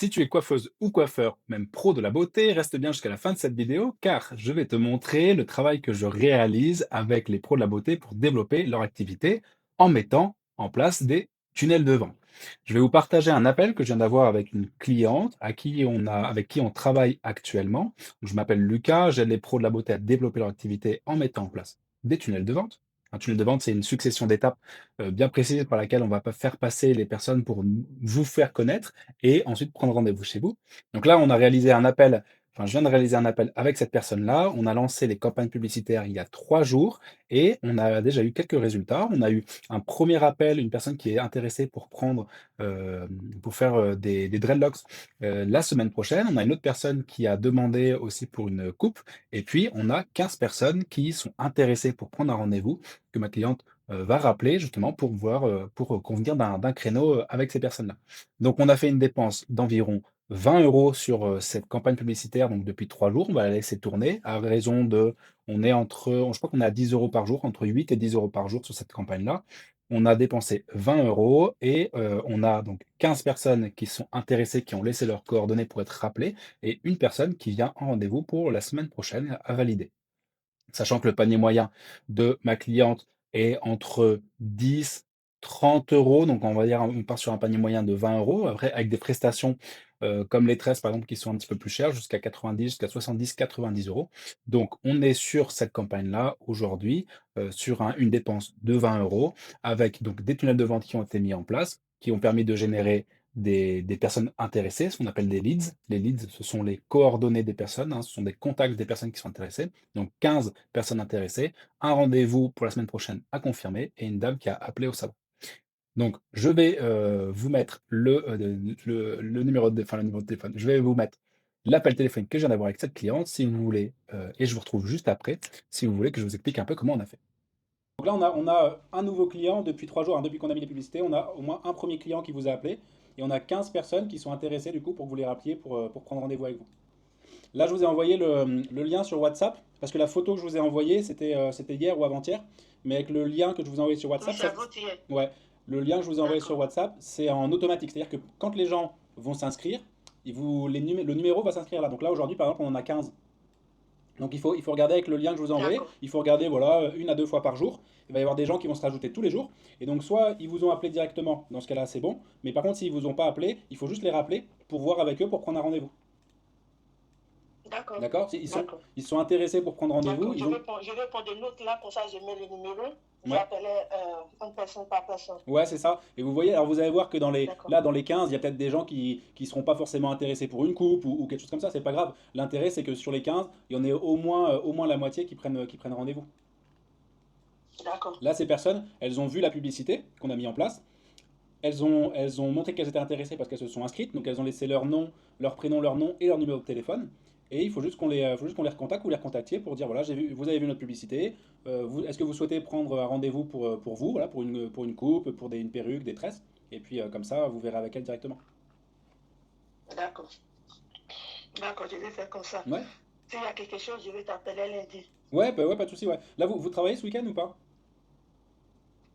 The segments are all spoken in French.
Si tu es coiffeuse ou coiffeur, même pro de la beauté, reste bien jusqu'à la fin de cette vidéo car je vais te montrer le travail que je réalise avec les pros de la beauté pour développer leur activité en mettant en place des tunnels de vente. Je vais vous partager un appel que je viens d'avoir avec une cliente avec qui on travaille actuellement. Je m'appelle Lucas, j'aide les pros de la beauté à développer leur activité en mettant en place des tunnels de vente. Un tunnel de vente, c'est une succession d'étapes bien précises par laquelle on va pas faire passer les personnes pour vous faire connaître et ensuite prendre rendez-vous chez vous. Donc là, on a réalisé un appel, enfin, je viens de réaliser un appel avec cette personne-là. On a lancé les campagnes publicitaires il y a 3 jours et on a déjà eu quelques résultats. On a eu un premier appel, une personne qui est intéressée pour prendre, pour faire, des dreadlocks, la semaine prochaine. On a une autre personne qui a demandé aussi pour une coupe et puis on a 15 personnes qui sont intéressées pour prendre un rendez-vous que ma cliente, va rappeler justement pour voir, pour, convenir d'un créneau, avec ces personnes-là. Donc on a fait une dépense d'environ 20 € sur, cette campagne publicitaire, donc depuis 3 jours. On va la laisser tourner à raison de on est entre je crois qu'on est à 10 € par jour, entre 8 et 10 € par jour sur cette campagne-là. On a dépensé 20 € et on a donc 15 personnes qui sont intéressées, qui ont laissé leurs coordonnées pour être rappelées et une personne qui vient en rendez-vous pour la semaine prochaine à valider. Sachant que le panier moyen de ma cliente est entre 10-30 €, donc on va dire, on part sur un panier moyen de 20 €. Après, avec des prestations, comme les tresses, par exemple, qui sont un petit peu plus chères, jusqu'à 90, jusqu'à 70-90 €. Donc on est sur cette campagne-là aujourd'hui, sur une dépense de 20 € avec donc des tunnels de vente qui ont été mis en place, qui ont permis de générer des personnes intéressées, ce qu'on appelle des leads. Les leads, ce sont les coordonnées des personnes, hein, ce sont des contacts des personnes qui sont intéressées. Donc 15 personnes intéressées, un rendez-vous pour la semaine prochaine à confirmer et une dame qui a appelé au salon. Donc je vais, vous mettre le numéro de enfin le numéro de téléphone. Je vais vous mettre l'appel téléphonique que je viens d'avoir avec cette cliente si vous voulez, et je vous retrouve juste après, si vous voulez que je vous explique un peu comment on a fait. Donc là, on a un nouveau client depuis 3 jours, hein, depuis qu'on a mis les publicités, on a au moins un premier client qui vous a appelé et on a 15 personnes qui sont intéressées du coup pour que vous les rappeliez pour prendre rendez-vous avec vous. Là, je vous ai envoyé le lien sur WhatsApp, parce que la photo que je vous ai envoyée, c'était hier ou avant-hier, mais avec le lien que je vous ai envoyé sur Oui, WhatsApp, c'est avant-hier. ouais, le lien que je vous ai envoyé sur D'accord. WhatsApp, c'est en automatique. C'est-à-dire que quand les gens vont s'inscrire, le numéro va s'inscrire là. Donc là, aujourd'hui, par exemple, on en a 15. Donc il faut regarder avec le lien que je vous ai envoyé, D'accord. il faut regarder voilà, 1 à 2 fois par jour. Il va y avoir des gens qui vont se rajouter tous les jours. Et donc soit ils vous ont appelé directement, dans ce cas-là c'est bon, mais par contre s'ils vous ont pas appelé, il faut juste les rappeler pour voir avec eux pour prendre un rendez-vous. D'accord. D'accord? D'accord. Ils sont intéressés pour prendre rendez-vous. D'accord. Je vais prendre des notes là, comme ça je mets le numéro. Ouais, J'appelais une personne par personne. ouais, c'est ça. Et vous voyez, alors vous allez voir que D'accord. là, dans les 15, il y a peut-être des gens qui seront pas forcément intéressés pour une coupe ou quelque chose comme ça. C'est pas grave. L'intérêt, c'est que sur les 15, il y en ait au moins la moitié qui prennent rendez-vous. D'accord. Là, ces personnes, elles ont vu la publicité qu'on a mis en place. Elles ont montré qu'elles étaient intéressées parce qu'elles se sont inscrites. Donc, elles ont laissé leur nom, leur prénom, leur nom et leur numéro de téléphone. Et il faut juste qu'on les recontacte ou les recontactiez pour dire voilà, vous avez vu notre publicité. Est-ce que vous souhaitez prendre un rendez-vous pour vous, voilà, pour une coupe, pour une perruque, des tresses. Et puis, comme ça, vous verrez avec elles directement. D'accord. D'accord, je vais faire comme ça. Ouais, S'il y a quelque chose, je vais t'appeler lundi. ouais, ouais, pas de souci. Ouais. Là, vous travaillez ce week-end ou pas?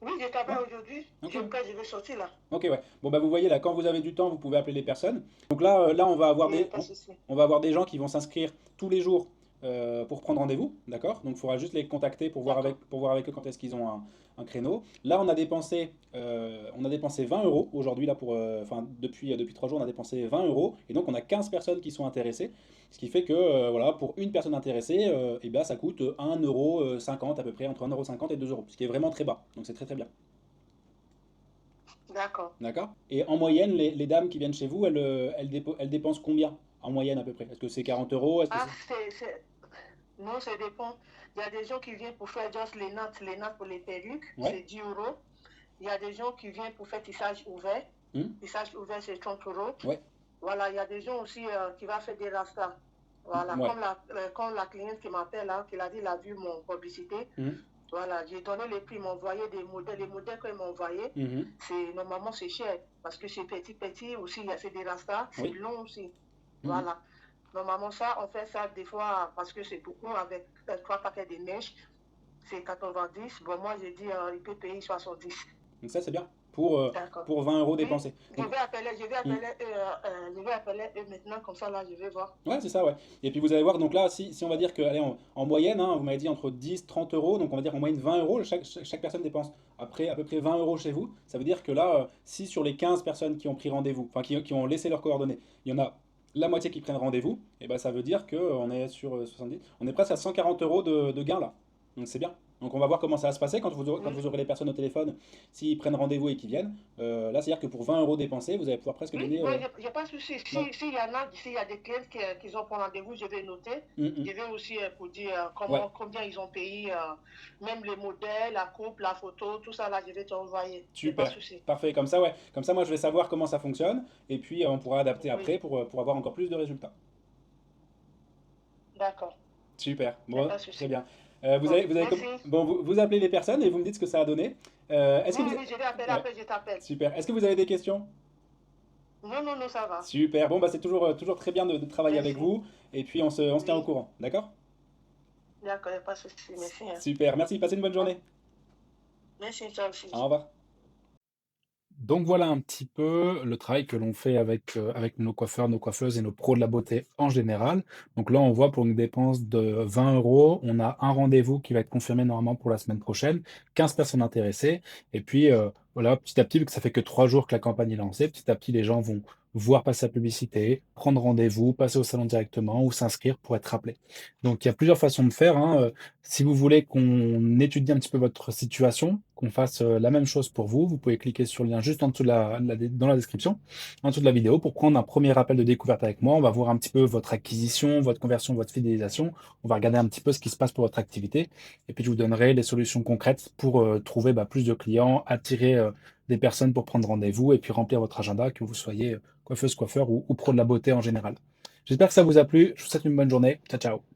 Oui, je Ouais, travaille aujourd'hui. ok. Je vais sortir là. Ok, ouais. Bon, bah, vous voyez là, quand vous avez du temps, vous pouvez appeler les personnes. Donc là, on va avoir Oui, pas de on, souci. on va avoir des gens qui vont s'inscrire tous les jours pour prendre rendez-vous, d'accord? Donc il faudra juste les contacter D'accord. pour voir avec eux quand est-ce qu'ils ont un créneau. Là, on a dépensé 20 € aujourd'hui, là, enfin, depuis 3 jours, on a dépensé 20 euros. Et donc, on a 15 personnes qui sont intéressées. Ce qui fait que, voilà, pour une personne intéressée, eh ben, ça coûte 1,50 € à peu près, entre 1,50 € et 2 €, ce qui est vraiment très bas. Donc, c'est très très bien. D'accord. D'accord? Et en moyenne, les dames qui viennent chez vous, elles dépensent combien? En moyenne à peu près? Est-ce que c'est 40 €? Est-ce que Ah, c'est... non, ça dépend. Il y a des gens qui viennent pour faire juste les nattes pour les perruques, Ouais? c'est 10 euros. Il y a des gens qui viennent pour faire tissage ouvert. Hmm. Tissage ouvert, c'est 30 euros. Ouais? Voilà, il y a des gens aussi qui vont faire des rastas. Voilà, Ouais. comme la cliente qui m'appelle, là, qui a dit, elle a vu mon publicité. Hmm. Voilà, j'ai donné les prix, ils m'ont envoyé des modèles. Les modèles qu'ils m'ont envoyés, Mhm. normalement, c'est cher. Parce que c'est petit, petit aussi, c'est des rastas, c'est Oui. long aussi. Mhm. Voilà. Normalement, ça, on fait ça des fois parce que c'est beaucoup avec 3 paquets de mèches, c'est 90. Bon, moi, j'ai dit, il peut payer 70. Donc ça, c'est bien. D'accord. pour 20 euros Oui, dépensés. Donc, mm. je vais appeler eux maintenant, comme ça, là, je vais voir. Ouais, c'est ça, ouais. Et puis vous allez voir, donc là, si on va dire que, allez, en moyenne, hein, vous m'avez dit entre 10 30 euros, donc on va dire en moyenne 20 euros, chaque personne dépense après à peu près 20 euros chez vous. Ça veut dire que là, si sur les 15 personnes qui ont pris rendez-vous, enfin qui ont laissé leurs coordonnées, il y en a la moitié qui prennent rendez-vous, et ben ça veut dire qu'on est sur 70, on est presque à 140 euros de gain là. Donc c'est bien. Donc on va voir comment ça va se passer quand Oui, vous aurez les personnes au téléphone, s'ils prennent rendez-vous et qu'ils viennent. Là, c'est-à-dire que pour 20 euros dépensés, vous allez pouvoir presque oui, donner. moi, j'ai pas de souci. Ouais. S'il y en a, s'il y a des clients qui ont pris rendez-vous, je vais noter. Mm, Je mm. vais aussi pour dire Ouais. combien ils ont payé, même les modèles, la coupe, la photo, tout ça, là, je vais t'envoyer. Il n'y a pas de Super, souci. parfait. Comme ça, ouais. Comme ça, moi, je vais savoir comment ça fonctionne. Et puis, on pourra adapter Oui, après pour avoir encore plus de résultats. d'accord. Super. Il n'y a Bon, pas de très souci. bien. Bon, Comme... merci. Bon, vous appelez les personnes et vous me dites ce que ça a donné. Est-ce Oui, que vous... oui, oui, je vais appeler Ouais, après, je t'appelle. super. Est-ce que vous avez des questions? Non, non, non, ça va. Super. Bon, bah, c'est toujours très bien de travailler avec Merci. vous. Et puis, on se tient au Oui, courant. D'accord? d'accord, il n'y a pas de souci. Merci, hein. Super. Merci. Passez une bonne Bon, journée. merci, toi Au aussi. revoir. Donc voilà un petit peu le travail que l'on fait avec nos coiffeurs, nos coiffeuses et nos pros de la beauté en général. Donc là, on voit pour une dépense de 20 euros, on a un rendez-vous qui va être confirmé normalement pour la semaine prochaine, 15 personnes intéressées. Et puis voilà, petit à petit, vu que ça fait que 3 jours que la campagne est lancée, petit à petit, les gens vont voir passer la publicité, prendre rendez-vous, passer au salon directement ou s'inscrire pour être rappelés. Donc il y a plusieurs façons de faire, hein. Si vous voulez qu'on étudie un petit peu votre situation, qu'on fasse la même chose pour vous, vous pouvez cliquer sur le lien juste en dessous dans la description, en dessous de la vidéo, pour prendre un premier appel de découverte avec moi. On va voir un petit peu votre acquisition, votre conversion, votre fidélisation. On va regarder un petit peu ce qui se passe pour votre activité. Et puis, je vous donnerai les solutions concrètes pour trouver plus de clients, attirer des personnes pour prendre rendez-vous et puis remplir votre agenda, que vous soyez coiffeuse, coiffeur ou pro de la beauté en général. J'espère que ça vous a plu. Je vous souhaite une bonne journée. Ciao, ciao.